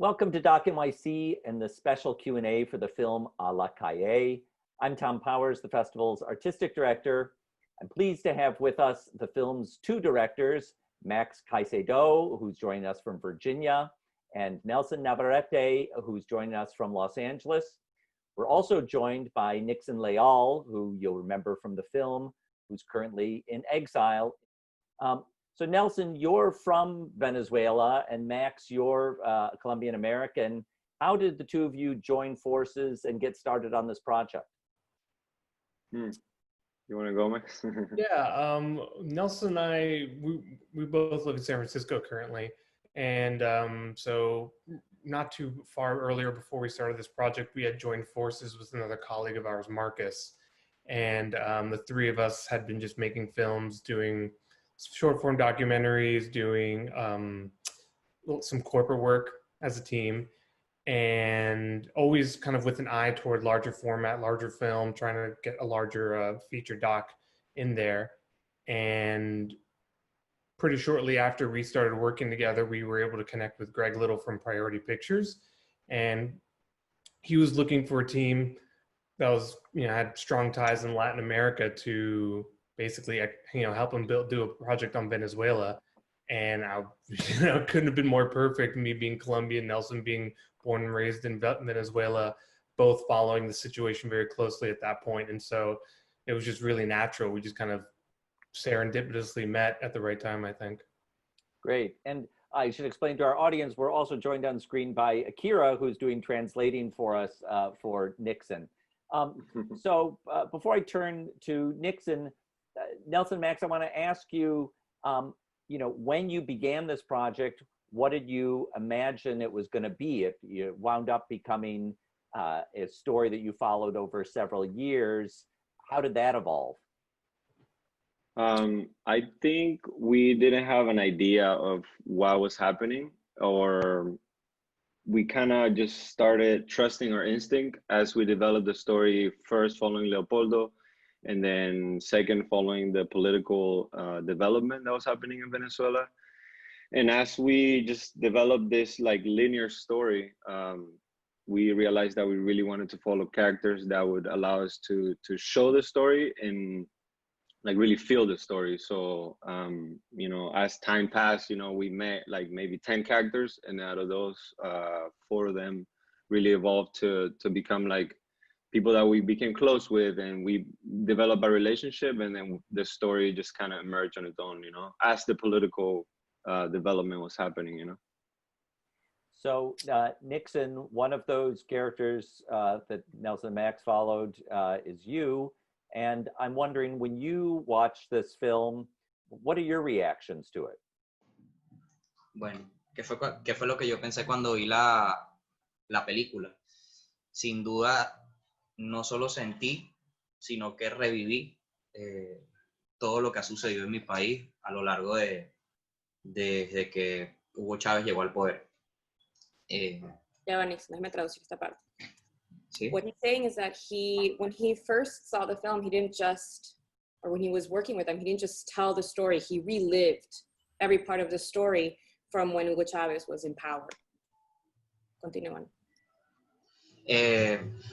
Welcome to Doc NYC and the special Q&A for the film A la Calle. I'm Tom Powers, the festival's artistic director. I'm pleased to have with us the film's two directors, Max Caicedo, who's joining us from Virginia, and Nelson Navvarete, who's joining us from Los Angeles. We're also joined by Nixon Leal, who you'll remember from the film, who's currently in exile. So Nelson, you're from Venezuela, and Max, you're Colombian American. How did the two of you join forces and get started on this project? You want to go, Max? Yeah, Nelson and I, we both live in San Francisco currently. And so not too far earlier before we started this project, we had joined forces with another colleague of ours, Marcus. And the three of us had been just making films, doing short form documentaries, doing some corporate work as a team, and always kind of with an eye toward larger format, larger film, trying to get a larger feature doc in there. And pretty shortly after we started working together, we were able to connect with Greg Little from Priority Pictures. And he was looking for a team that was, had strong ties in Latin America to basically, help him do a project on Venezuela. And I, couldn't have been more perfect, me being Colombian, Nelson being born and raised in Venezuela, both following the situation very closely at that point. And so it was just really natural. We just kind of serendipitously met at the right time, I think. Great. And I should explain to our audience, we're also joined on screen by Ikira, who's doing translating for us for Nixon. So before I turn to Nixon, Nelson, Max, I want to ask you, when you began this project, what did you imagine it was going to be? It wound up becoming a story that you followed over several years. How did that evolve? I think we didn't have an idea of what was happening, or we kind of just started trusting our instinct as we developed the story, first following Leopoldo, and then second following the political development that was happening in Venezuela. And as we just developed this like linear story, we realized that we really wanted to follow characters that would allow us to show the story and like really feel the story. So as time passed, we met like maybe 10 characters, and out of those 4 of them really evolved to become like people that we became close with, and we developed a relationship, and then the story just kind of emerged on its own, as the political development was happening, So Nixon, one of those characters that Nelson and Max followed is you. And I'm wondering, when you watch this film, what are your reactions to it? Bueno, ¿qué fue lo que yo pensé cuando vi la película? Sin duda, no solo sentí, sino que reviví todo lo que ha sucedido en mi país a lo largo desde que Hugo Chávez llegó al poder. Ya va, Nixon, déjame traducir esta parte. ¿Sí? What he's saying is that when he first saw the film, he didn't just, or when he was working with them, he didn't just tell the story, he relived every part of the story from when Hugo Chávez was in power. Continúan.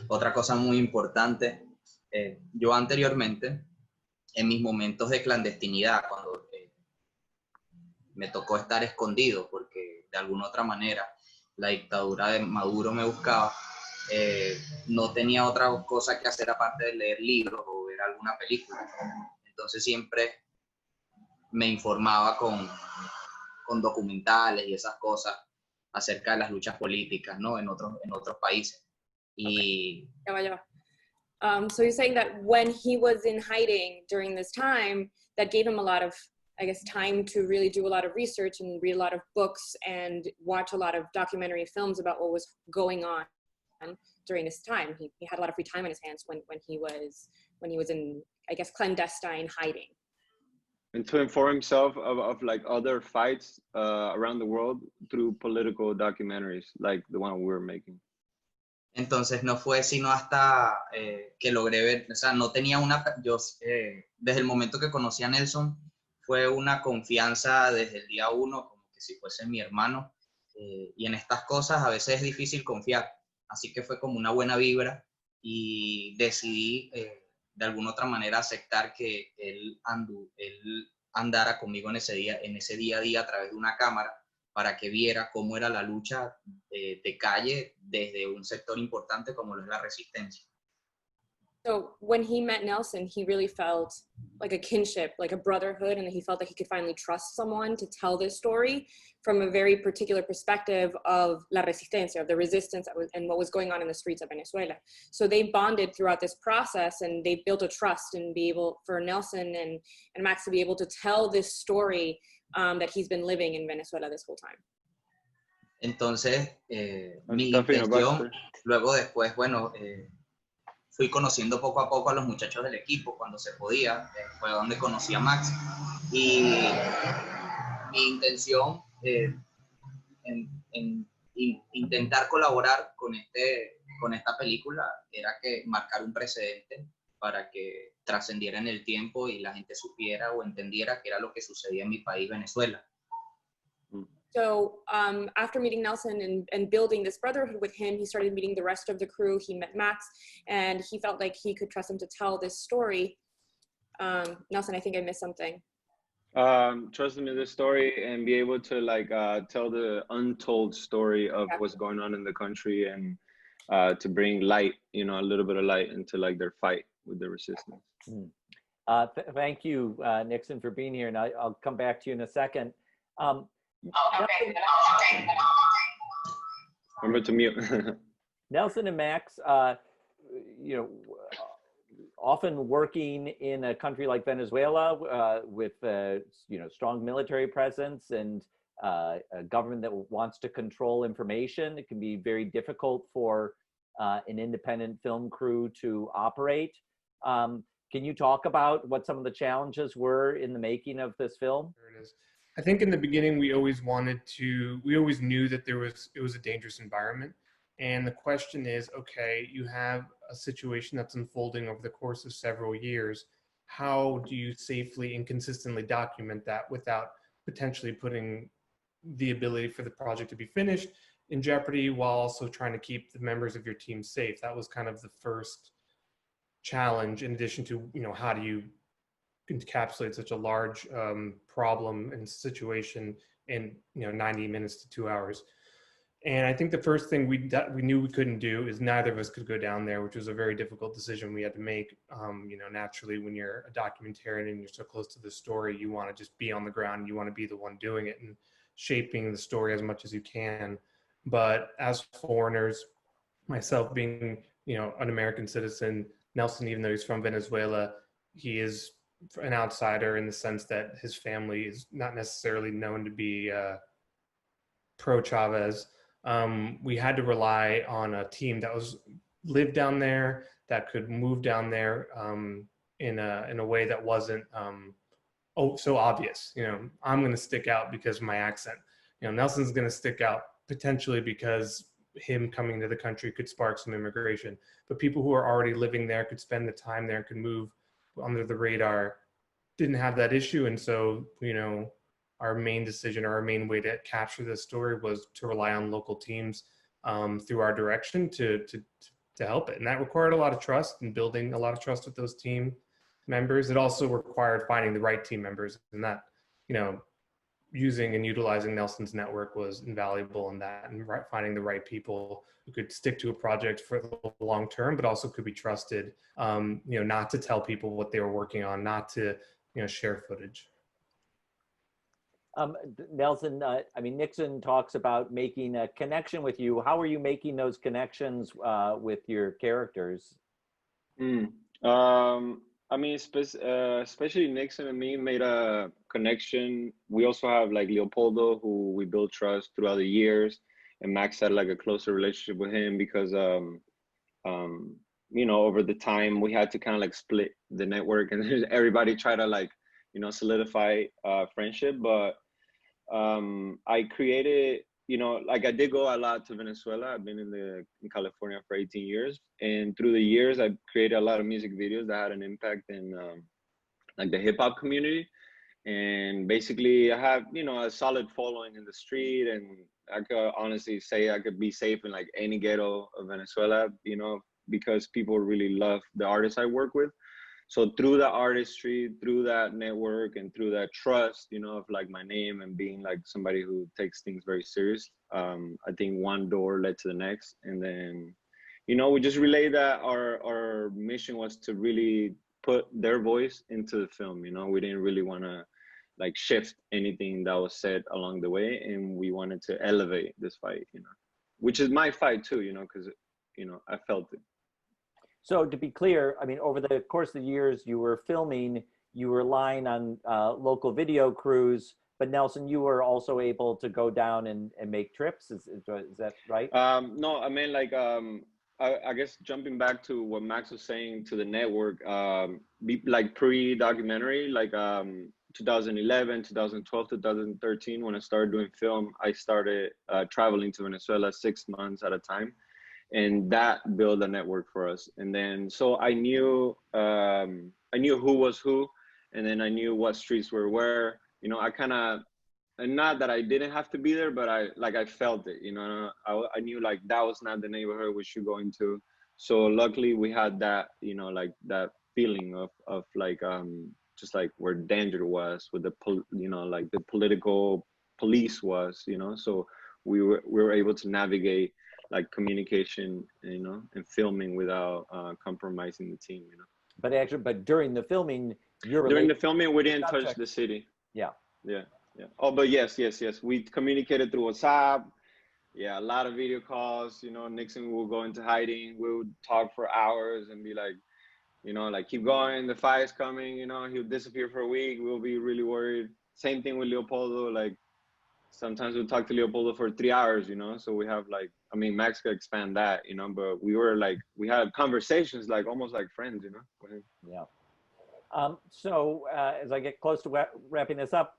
Otra cosa muy importante, yo anteriormente, en mis momentos de clandestinidad, cuando me tocó estar escondido, porque de alguna otra manera la dictadura de Maduro me buscaba, no tenía otra cosa que hacer aparte de leer libros o ver alguna película. Entonces siempre me informaba con documentales y esas cosas acerca de las luchas políticas, ¿no? en otros países. Y... Okay. Ya va. So he's saying that when he was in hiding during this time, that gave him a lot of, I guess, time to really do a lot of research and read a lot of books and watch a lot of documentary films about what was going on during this time. He had a lot of free time on his hands when he was in, I guess, clandestine hiding. And to inform himself of like other fights around the world through political documentaries like the one we were making. Entonces no fue sino hasta que logré ver, o sea, no tenía desde el momento que conocí a Nelson, fue una confianza desde el día 1, como que si fuese mi hermano, y en estas cosas a veces es difícil confiar, así que fue como una buena vibra y decidí de alguna otra manera aceptar que él andara conmigo en ese día a día a través de una cámara para que viera cómo era la lucha de calle desde un sector importante como lo es la resistencia. So when he met Nelson, he really felt like a kinship, like a brotherhood, and he felt that he could finally trust someone to tell this story from a very particular perspective of la resistencia, of the resistance and what was going on in the streets of Venezuela. So they bonded throughout this process, and they built a trust and be able for Nelson and Max to be able to tell this story that he's been living in Venezuela this whole time. Entonces, mi intención, luego después, bueno, fui conociendo poco a poco a los muchachos del equipo cuando se podía, fue donde conocí a Max. Y mi intención en intentar colaborar con esta película era que marcar un precedente para que trascendiera en el tiempo y la gente supiera o entendiera qué era lo que sucedía en mi país, Venezuela. So after meeting Nelson and building this brotherhood with him, he started meeting the rest of the crew. He met Max, and he felt like he could trust him to tell this story. Nelson, I think I missed something. Trust him in the story and be able to tell the untold story of what's going on in the country, and to bring light, a little bit of light into their fight with the resistance. Thank you, Nixon, for being here, and I'll come back to you in a second. Remember to mute. Nelson and Max, often working in a country like Venezuela with strong military presence and a government that wants to control information. It can be very difficult for an independent film crew to operate. Can you talk about what some of the challenges were in the making of this film? There it is. I think in the beginning, we always knew that it was a dangerous environment. And the question is, okay, you have a situation that's unfolding over the course of several years. How do you safely and consistently document that without potentially putting the ability for the project to be finished in jeopardy, while also trying to keep the members of your team safe? That was kind of the first challenge, in addition to, how do you encapsulate such a large problem and situation in 90 minutes to 2 hours. And I think the first thing we knew we couldn't do is neither of us could go down there, which was a very difficult decision we had to make. Naturally, when you're a documentarian and you're so close to the story, you want to just be on the ground. You want to be the one doing it and shaping the story as much as you can. But as foreigners, myself being an American citizen, Nelson, even though he's from Venezuela, he is an outsider in the sense that his family is not necessarily known to be pro-Chavez. We had to rely on a team that lived down there, that could move down there in a way that wasn't so obvious. I'm going to stick out because of my accent. Nelson's going to stick out potentially because him coming to the country could spark some immigration. But people who are already living there could spend the time there, could move under the radar, didn't have that issue. And so, our main decision, or our main way to capture this story was to rely on local teams through our direction to help it. And that required a lot of trust and building a lot of trust with those team members. It also required finding the right team members, and that, using and utilizing Nelson's network was invaluable in that, and finding the right people who could stick to a project for the long term, but also could be trusted, not to tell people what they were working on, not to, share footage. Nelson, Nixon talks about making a connection with you. How are you making those connections with your characters? Especially Nixon and me made a connection. We also have Leopoldo, who we built trust throughout the years, and Max had a closer relationship with him because over the time we had to kind of split the network, and everybody try to solidify friendship. But I created, I did go a lot to Venezuela. I've been in California for 18 years. And through the years, I've created a lot of music videos that had an impact in the hip hop community. And basically I have, a solid following in the street, and, I could honestly say I could be safe in like any ghetto of Venezuela, you know, because people really love the artists I work with. So through the artistry, through that network, and through that trust, you know, of like my name and being like somebody who takes things very serious, I think one door led to the next. And then, you know, we just relayed that our mission was to really put their voice into the film. You know, we didn't really want to like shift anything that was said along the way, and we wanted to elevate this fight, you know, which is my fight too, you know, because, you know, I felt it. So to be clear, I mean, over the course of the years you were filming, you were relying on local video crews, but Nelson, you were also able to go down and make trips. Is that right? No, I mean, like, I guess jumping back to what Max was saying to the network, like pre-documentary, like 2011, 2012, 2013, when I started doing film, I started traveling to Venezuela 6 months at a time. And that built a network for us. And then, so I knew who was who, and then I knew what streets were where, you know, I kind of, and not that I didn't have to be there, but I felt it, you know, I knew like that was not the neighborhood we should go into. So luckily we had that, you know, like that feeling of like, just like where danger was with the, you know, like the political police was, you know, so we were able to navigate like communication, you know, and filming without compromising the team, you know. But during the filming, during the filming, we didn't touch the city. Yeah. Oh, but yes, we communicated through WhatsApp. Yeah, a lot of video calls. You know, Nixon will go into hiding. We would talk for hours and be like, you know, like keep going. The fight is coming. You know, he'll disappear for a week. We'll be really worried. Same thing with Leopoldo. Like sometimes we'll talk to Leopoldo for 3 hours. You know, so we have like, I mean, Max could expand that. You know, but we were like, we had conversations like almost like friends. You know. Yeah. So as I get close to wrapping this up,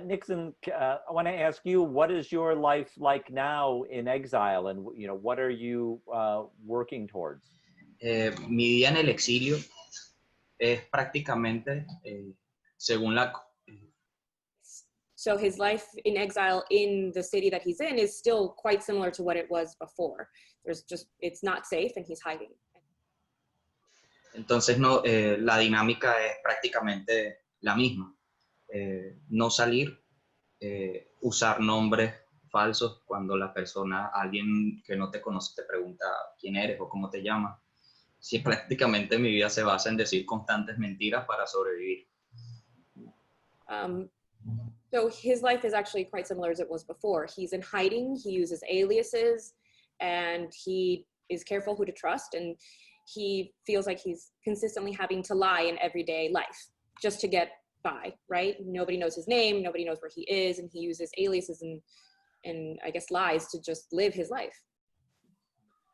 Nixon, I want to ask you, what is your life like now in exile, and you know, what are you working towards? Mi día en el exilio es prácticamente según la. So his life in exile in the city that he's in is still quite similar to what it was before. There's just, it's not safe and he's hiding. Entonces no, la dinámica es prácticamente la misma. No salir, usar nombres falsos cuando la persona, alguien que no te conoce te pregunta quién eres o cómo te llamas. Sí, prácticamente mi vida se basa en decir constantes mentiras para sobrevivir. So his life is actually quite similar as it was before. He's in hiding, he uses aliases, and he is careful who to trust, and he feels like he's consistently having to lie in everyday life just to get by, right? Nobody knows his name, nobody knows where he is, and he uses aliases and I guess lies to just live his life.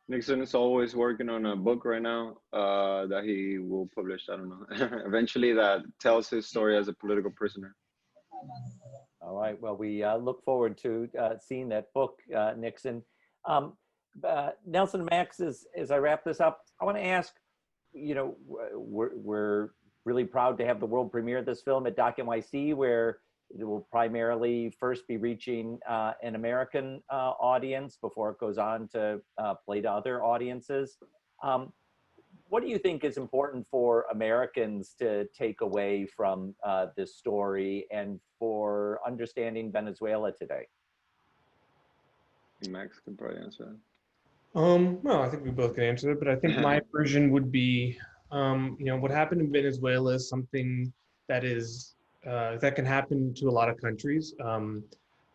Nixon is always working on a book right now that he will publish, I don't know, eventually, that tells his story as a political prisoner. All right, well, we look forward to seeing that book, Nixon. Nelson and Max, as I wrap this up, I want to ask, you know, we're really proud to have the world premiere of this film at Doc NYC, where it will primarily first be reaching an American audience before it goes on to play to other audiences. What do you think is important for Americans to take away from this story and for understanding Venezuela today? Max can probably answer that. Well, I think we both can answer it, but I think my version would be, you know, what happened in Venezuela is something that is that can happen to a lot of countries.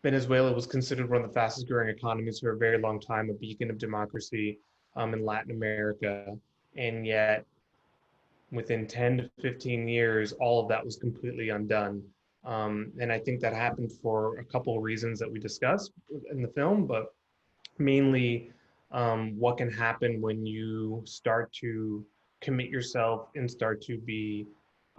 Venezuela was considered one of the fastest growing economies for a very long time, a beacon of democracy in Latin America. And yet within 10 to 15 years, all of that was completely undone. And I think that happened for a couple of reasons that we discussed in the film, but mainly what can happen when you start to commit yourself and start to be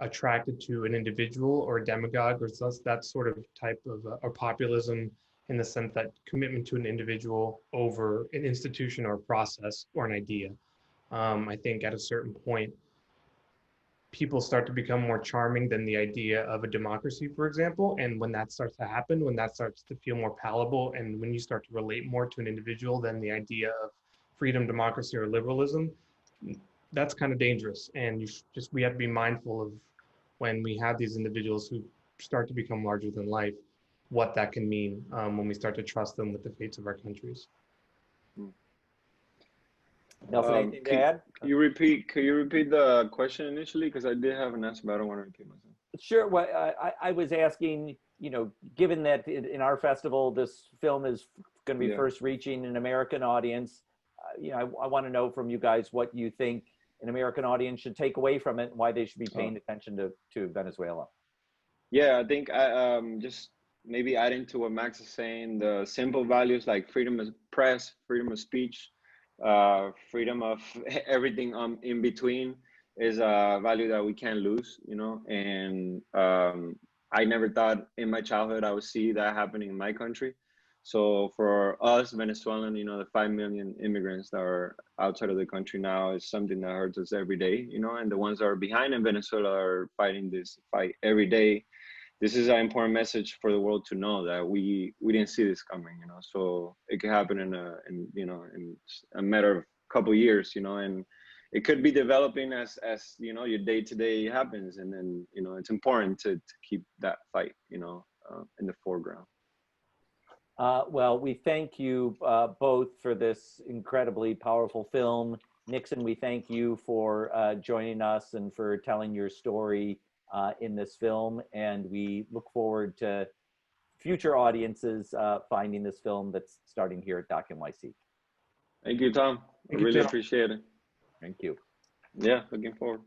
attracted to an individual or a demagogue, or that sort of type of or populism, in the sense that commitment to an individual over an institution or a process or an idea. I think at a certain point, people start to become more charming than the idea of a democracy, for example. And when that starts to happen, when that starts to feel more palatable, and when you start to relate more to an individual than the idea of freedom, democracy, or liberalism, that's kind of dangerous. And we have to be mindful of when we have these individuals who start to become larger than life, what that can mean when we start to trust them with the fates of our countries. Nelson, anything to add? Can you repeat the question initially? Because I did have an answer, but I don't want to repeat myself. Sure. Well, I was asking, you know, given that in our festival, this film is going to be first reaching an American audience, you know, I want to know from you guys what you think an American audience should take away from it and why they should be paying attention to Venezuela. Yeah, I think just maybe adding to what Max is saying, the simple values like freedom of press, freedom of speech, freedom of everything in between is a value that we can't lose, you know. And I never thought in my childhood I would see that happening in my country. So for us Venezuelan, you know, the 5 million immigrants that are outside of the country now is something that hurts us every day, you know. And the ones that are behind in Venezuela are fighting this fight every day. This is an important message for the world to know that we didn't see this coming, you know. So it could happen in a matter of couple years, you know, and it could be developing as you know, your day-to-day happens, and then, you know, it's important to keep that fight, you know, in the foreground. Well, we thank you both for this incredibly powerful film. Nixon, we thank you for joining us and for telling your story in this film, and we look forward to future audiences finding this film that's starting here at Doc NYC. Thank you, Tom. I really appreciate it. Thank you. Yeah, looking forward.